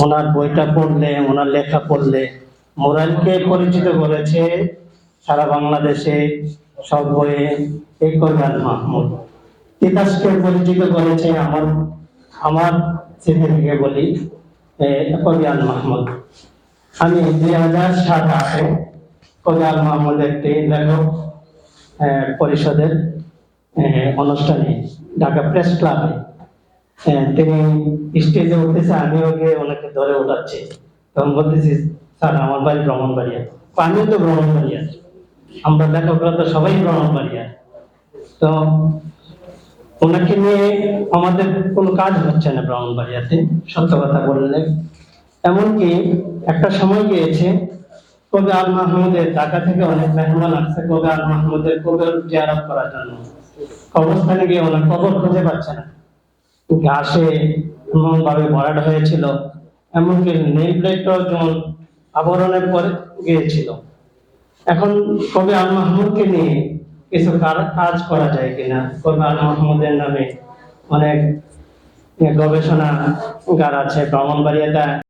ওনার বইটা পড়লে, ওনার লেখা পড়লে মোরালকে পরিচিত করেছে সারা বাংলাদেশে সব বইয়ে এই কবি আল মাহমুদ। তিতাসকে পরিচিত করেছে আমার আমার স্মৃতি থেকে বলি কবি আল মাহমুদ। আমি 2007-8 কবি আল মাহমুদ একটি লেখক পরিষদের অনুষ্ঠানে ঢাকা প্রেস ক্লাবে তিনি স্টেজে উঠতেছে, আমিও গিয়ে ওনাকে ধরে উঠাচ্ছি। তখন বলতেছি, স্যার আমার বাড়ি ব্রাহ্মণবাড়িয়া। আমিও তো ব্রাহ্মণবাড়িয়া, আমরা লেখকরা তো সবাই ব্রাহ্মণবাড়িয়া। তো ওনাকে নিয়ে আমাদের কোনো কাজ হচ্ছে না ব্রাহ্মণবাড়িয়াতে, সত্য কথা বললে। এমনকি একটা সময় গিয়েছে কবি আল মাহমুদের ঢাকা থেকে অনেক মেহমান আসছে কবি আল মাহমুদের কবর জিয়ারত করার জন্য। কবরস্থানে গিয়ে ওনার কবর খুঁজে পাচ্ছে না, ঘাসে এমন ভাবে ভরাট হয়েছিল, এমনকি নেল প্লেটটাও যেমন আবরণের পরে গিয়েছিল। এখন কবি আল মাহমুদকে নিয়ে কিছু কাজ করা যায় কিনা, কবি আল মাহমুদের নামে অনেক গবেষণাগার আছে ব্রাহ্মণবাড়িয়াতে।